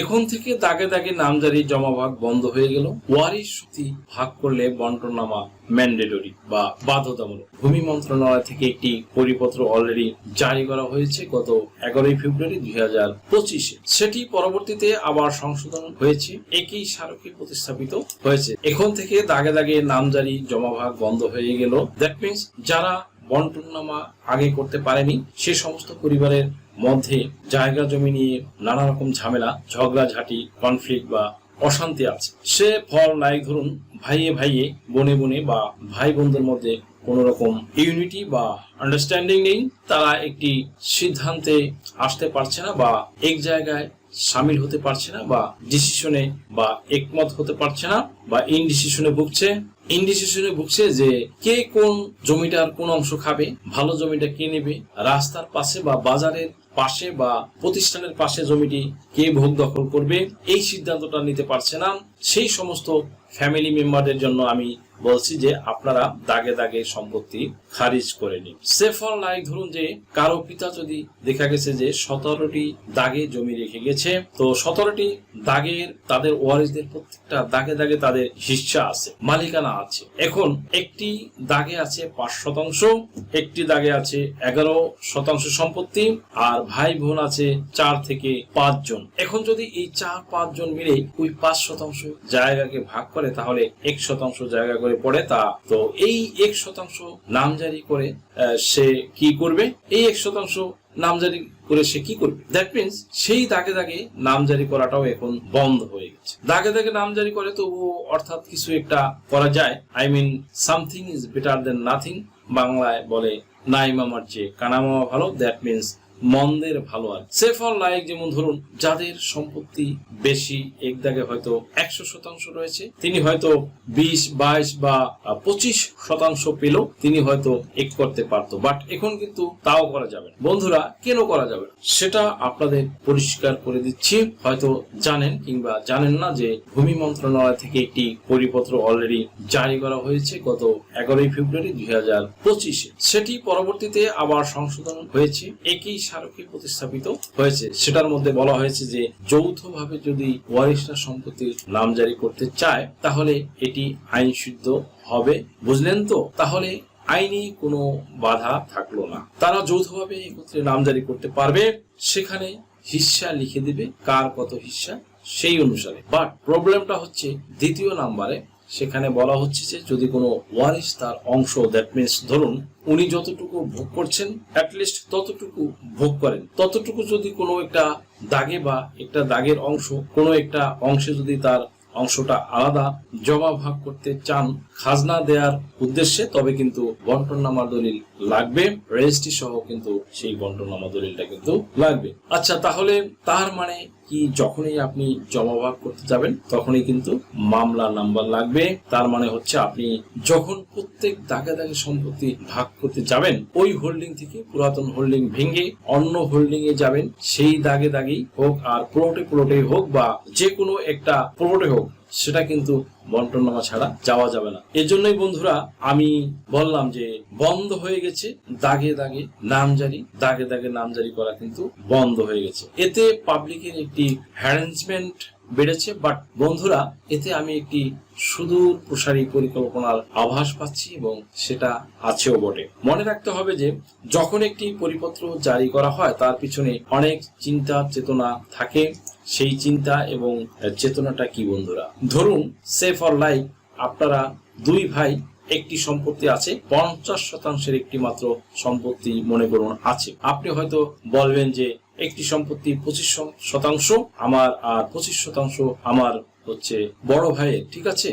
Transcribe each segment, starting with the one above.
এখন থেকে দাগে দাগে নামজারি জমাভাগ বন্ধ হয়ে গেল। ওয়ারিশ সূত্রে ভাগ করলে বন্টননামা ম্যান্ডেটরি বা বাধ্যতামূলক। ভূমি মন্ত্রণালয় থেকে একটি পরিপত্র অলরেডি জারি করা হয়েছে গত 11 ফেব্রুয়ারি 2025-এ। সেটি পরবর্তীতে আবার সংশোধন হয়েছে, একই স্মারকে প্রতিস্থাপিত হয়েছে। এখন থেকে দাগে দাগে নামজারি জমাভাগ বন্ধ হয়ে গেল। দ্যাট মিনস যারা বন্টননামা আগে করতে পারেনি সে সমস্ত পরিবারের মধ্যে জায়গা জমি নিয়ে নানা রকম ঝামেলা, ঝগড়াঝাটি, কনফ্লিক্ট বা অশান্তি আছে। সে ফল লাইক ধরুন ভাইয়ে ভাইয়ে, বোনে বোনে বা ভাই বোনদের মধ্যে কোন রকম ইউনিটি বা আন্ডারস্ট্যান্ডিং নেই। তারা একটি সিদ্ধান্তে আসতে পারছে না বা এক জায়গায় সামিল হতে পারছে না বা ডিসিশনে বা একমত হতে পারছে না বা ইনডিসিশনে ভুগছে যে কে কোন জমিটার কোন অংশ খাবে, ভালো জমিটা কে নেবে, রাস্তার পাশে বা বাজারের পাশে বা প্রতিষ্ঠানের পাশে জমিটি কে ভোগ দখল করবে, এই সিদ্ধান্তটা নিতে পারছে না। সেই সমস্ত ফ্যামিলি মেম্বারদের জন্য আমি বলছি যে আপনারা দাগে দাগে সম্পত্তি খারিজ করে নিন। সেফল লাইক ধরুন যে কারো পিতা যদি দেখা গেছে যে 17টি দাগে জমি রেখে গেছে, তো 17টি দাগের তাদের ওয়ারিশদের প্রত্যেকটা দাগে দাগে তাদের হিস্সা আছে, মালিকানা আছে। এখন একটি দাগে আছে 5%, একটি দাগে আছে 11% সম্পত্তি, আর ভাই বোন আছে 4 থেকে 5 জন। এখন যদি এই 4-5 জন মিলে ওই 5% জায়গাকে ভাগ করে তাহলে 1% জায়গা করে পড়ে। তা তো এই 1% নামজারি করে সে কি করবে? এই 1% নামজারি করে সে কি করবে? দ্যাট মিনস সেই দাগে দাগে নামজারি করাটাও এখন বন্ধ হয়ে গেছে। দাগে দাগে নামজারি করে তবুও অর্থাৎ কিছু একটা করা যায়। I mean something is better than nothing. বাংলায় বলে নাই মামার চেয়ে কানা মামা ভালো। দ্যাট মিনস মন্দের ভালো আর সেফল লাইক যেমন ধরুন যাদের সম্পত্তি বেশি, এক দাগে হয়তো 100% রয়েছে, তিনি হয়তো 20, 22 বা 25% পেল, তিনি হয়তো এক করতে পারতো। বাট এখন কিন্তু তাও করা যাবে না। বন্ধুরা, কেন করা যাবে না সেটা আপনাদের পরিষ্কার করে দিচ্ছি। হয়তো জানেন কিংবা জানেন না যে ভূমি মন্ত্রণালয় থেকে একটি পরিপত্র অলরেডি জারি করা হয়েছে গত 11 ফেব্রুয়ারি 2025-এ। সেটি পরবর্তীতে আবার সংশোধন হয়েছে, একই স্মারকে প্রতিস্থাপিত হয়েছে। সেটার মধ্যে বলা হয়েছে যে যৌথভাবে যদি ওয়ারিশরা সম্পত্তির নামজারি করতে চায় তাহলে এটি আইনসিদ্ধ হবে। বুঝলেন তো? তাহলে আইনি কোনো বাধা থাকলো না, তারা যৌথভাবে একত্রে নামজারি করতে পারবে। সেখানে হিস্সা লিখে দিবে, কার কত হিস্সা সেই অনুসারে। বাট প্রবলেমটা হচ্ছে দ্বিতীয় নাম্বারে, সেখানে বলা হচ্ছে যে যদি কোনো ওয়ারিশ তার অংশ, দ্যাট মিনস ধরুন উনি যতটুকু ভোগ করছেন অ্যাটলিস্ট ততটুকু ভোগ করেন, ততটুকু যদি কোনো একটা দাগে বা একটা দাগের অংশ কোনো একটা অংশে যদি তার অংশটা আলাদা জমা ভাগ করতে চান খাজনা দেওয়ার উদ্দেশ্যে, তবে কিন্তু বন্টননামা দলিল লাগবে, রেজিস্ট্রি সহ কিন্তু সেই বন্টননামা দলিলটা কিন্তু লাগবে। আচ্ছা, তাহলে তার মানে কি যখনই আপনি জমা ভাগ করতে যাবেন তখনই কিন্তু মামলা নাম্বার লাগবে। তার মানে হচ্ছে আপনি যখন প্রত্যেক দাগে দাগে সম্পত্তি ভাগ করতে যাবেন ওই হোল্ডিং থেকে পুরাতন হোল্ডিং ভেঙে অন্য হোল্ডিং এ যাবেন, সেই দাগে দাগেই হোক আর প্লটে হোক বা যে কোনো একটা প্লটে হোক, সেটা কিন্তু বন্টননামা ছাড়া যাওয়া যাবে না। এজন্যই বন্ধুরা আমি বললাম যে বন্ধ হয়ে গেছে দাগে দাগে নামজারি, দাগে দাগে নামজারি করা কিন্তু বন্ধ হয়ে গেছে। এতে পাবলিকের একটি হ্যারাসমেন্ট বেড়েছে। বাট বন্ধুরা, এতে আমি একটি সুদূর প্রসারী পরিকল্পনার আভাস পাচ্ছি এবং সেটা আছেও বটে। মনে রাখতে হবে যে যখন একটি পরিপত্র জারি করা হয় তার পিছনে অনেক চিন্তা চেতনা থাকে। সেই চিন্তা এবং চেতনাটা কি বন্ধুরা? ধরুন সে ফর লাইক আপনারা দুই ভাই, একটি সম্পত্তি আছে, 50% একটি মাত্র সম্পত্তি মনে করুন আছে। আপনি হয়তো বলবেন যে একটি সম্পত্তি 25% আমার আর 25% আমার হচ্ছে বড় ভাইয়ের, ঠিক আছে,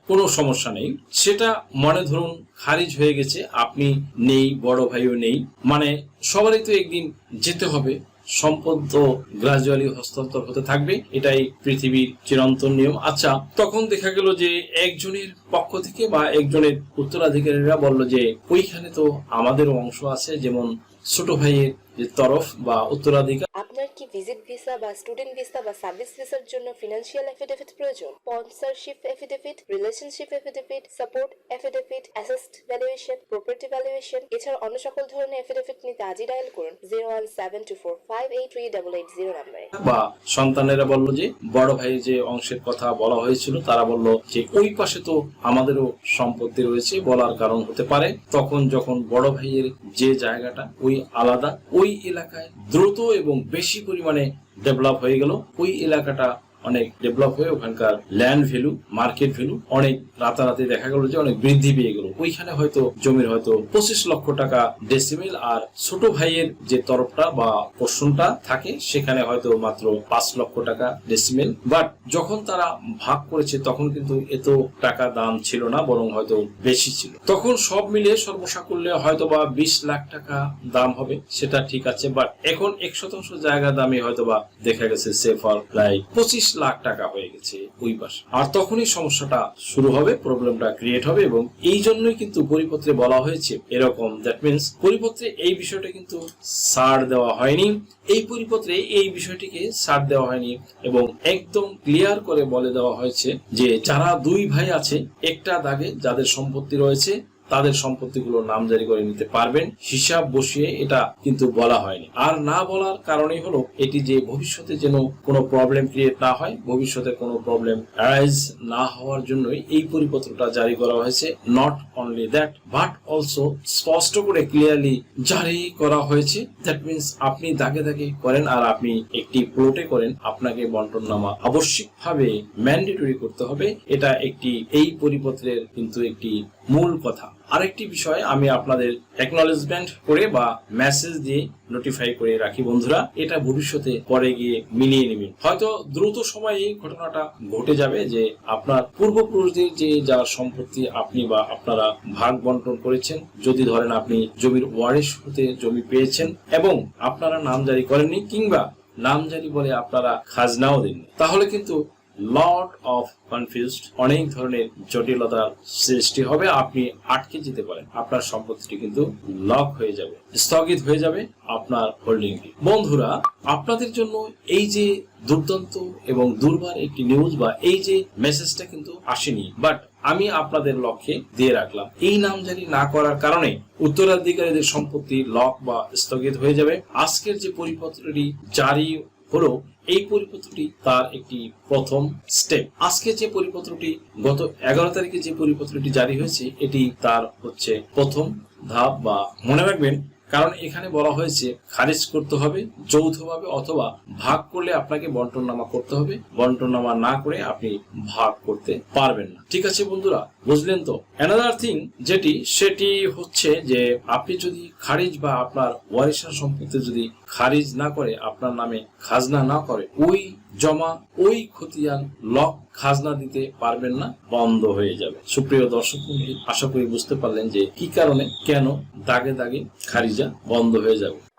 কোনো সমস্যা নেই। সেটা মনে ধরুন খারিজ হয়ে গেছে, আপনি নেই, বড় ভাইও নেই, মানে সবারই তো একদিন যেতে হবে, সম্পদ তো গ্রাজুয়ালি হস্তান্তর হতে থাকবে, এটাই পৃথিবীর চিরন্তন নিয়ম। আচ্ছা, তখন দেখা গেল যে একজনের পক্ষ থেকে বা একজনের উত্তরাধিকারীরা বলল যে ওইখানে তো আমাদেরও অংশ আছে, যেমন ছোট ভাইয়ের যে তরফ বা উত্তরাধিকার। আপনার কি ভিজিট ভিসা বা স্টুডেন্ট ভিসা বা সার্ভিস ভিসার জন্য ফিনান্সিয়াল এফিডেভিট প্রয়োজন? Sponsorship affidavit, relationship affidavit, support affidavit, asset valuation, property valuation এছাড়া অন্য সকল ধরনের এফিডেভিট নিতে আজই ডায়াল করুন 01724583880 নম্বরে। বা সন্তানেরা বলল যে বড় ভাই যে অংশের কথা বলা হয়েছিল, তারা বলল যে ওই পাশে তো আমাদেরও সম্পত্তি রয়েছে, বলার কারণ হতে পারে তখন যখন বড় ভাইয়ের যে জায়গাটা ওই আলাদা, ওই এলাকায় দ্রুত এবং বেশি পরিমাণে ডেভেলপ হয়ে গেল, ওই এলাকাটা অনেক ডেভেলপ হয়ে ওখানকার ল্যান্ড ভ্যালু, মার্কেট ভ্যালু অনেক রাতারাতি দেখা গেল যে অনেক বৃদ্ধি পেয়ে গেল। ওইখানে হয়তো জমির হয়তো 25 লক্ষ টাকা ডেসিমেল, আর ছোট ভাইয়ের যে তরফটা বা পোর্শনটা থাকে সেখানে হয়তো মাত্র 5 লক্ষ টাকা ডেসিমেল। বাট যখন তারা ভাগ করেছে তখন কিন্তু এত টাকা দাম ছিল না, বরং হয়তো বেশি ছিল। তখন সব মিলিয়ে সর্বসাকুল্যে হয়তো বা 20 লাখ টাকা দাম হবে, সেটা ঠিক আছে। বাট এখন 1% জায়গা দামে হয়তো বা দেখা গেছে সেফার প্রায় 25 লাখ টাকা হয়ে গেছে ওই পাশে। আর তখনই সমস্যাটা শুরু হবে, প্রবলেমটা ক্রিয়েট হবে। এবং এই জন্যই কিন্তু পরিপত্রে বলা হয়েছে এরকম, দ্যাট মিনস পরিপত্রে এই বিষয়টা কিন্তু ছাড় দেওয়া হয়নি, এই পরিপত্রে এই বিষয়টিকে ছাড় দেওয়া হয়নি এবং একদম ক্লিয়ার করে বলে দেওয়া হয়েছে যে যারা দুই ভাই আছে একটা দাগে যাদের সম্পত্তি রয়েছে তাদের সম্পত্তিগুলো নামজারি করে নিতে পারবেন, হিসাব বসিয়ে এটা কিন্তু বলা হয়নি। আর না বলার কারণেই হলো এটি যে ভবিষ্যতে যেন কোনো প্রবলেম ক্রিয়েট না হয়, ভবিষ্যতে কোনো প্রবলেম অ্যারাইজ না হওয়ার জন্যই এই পরিপত্রটা জারি করা হয়েছে। Not only that but also স্পষ্ট করে ক্লিয়ারলি জারি করা হয়েছে। দ্যাট মিনস আপনি দাগে দাগে করেন আর আপনি একটি প্লটে করেন, আপনাকে বন্টননামা আবশ্যিকভাবে ম্যান্ডেটরি করতে হবে। এটা একটি এই পরিপত্রের কিন্তু একটি মূল কথা। আরেকটি বিষয় আমি আপনাদের অ্যাকনলেজমেন্ট করে বা মেসেজ দিয়ে নোটিফাই করে রাখি বন্ধুরা, এটা ভবিষ্যতে পরে গিয়ে মিলিয়ে নেবেন। হয়তো দ্রুত সময়ে এই ঘটনাটা ঘটে যাবে যে আপনার পূর্বপুরুষদের যে যার সম্পত্তি আপনি বা আপনারা ভাগ বন্টন করেছেন, যদি ধরেন আপনি জমির ওয়ারিশ হতে জমি পেয়েছেন এবং আপনারা নামজারি করেননি কিংবা নামজারি বলে আপনারা খাজনাও দেননি, তাহলে কিন্তু লট অফ কনফিউজড, অনেক ধরনের জটিলতার সৃষ্টি হবে। আপনি আটকে যেতে পারেন, আপনার সম্পত্তিটি কিন্তু লক হয়ে যাবে, স্থগিত হয়ে যাবে আপনার হোল্ডিংটি। বন্ধুরা, আপনাদের জন্য এই যে দুর্দান্ত এবং দুর্বার একটি নিউজ বা এই যে মেসেজটা কিন্তু আসেনি, বাট আমি আপনাদের লক্ষ্যে দিয়ে রাখলাম। এই নামজারি না করার কারণে উত্তরাধিকারীদের সম্পত্তি লক বা স্থগিত হয়ে যাবে। আজকের যে পরিপত্রটি জারি হলো, এই পরিপত্রটি তার একটি প্রথম স্টেপ। আজকে যে পরিপত্রটি গত 11 তারিখে যে পরিপত্রটি জারি হয়েছে, এটি তার হচ্ছে প্রথম ধাপ। বা মনে রাখবেন, কারণ এখানে বলা হয়েছে খারিজ করতে হবে যৌথভাবে অথবা ভাগ করলে আপনাকে বন্টননামা করতে হবে, বন্টননামা না করে আপনি ভাগ করতে পারবেন না। ঠিক আছে বন্ধুরা, বুঝলেন তো? অ্যানাদার থিং যেটি, সেটি হচ্ছে যে আপনি যদি খারিজ বা আপনার ওয়ারিশান সম্পত্তি যদি খারিজ না করে, আপনার নামে খাজনা না করে, ওই জমা ওই খতিয়ান লক খাজনা দিতে পারবেন না, বন্ধ হয়ে যাবে। সুপ্রিয় দর্শক মণ্ডলী, আশা করি বুঝতে পারলেন যে কি কারণে কেন দাগে দাগে খারিজা বন্ধ হয়ে যাবে।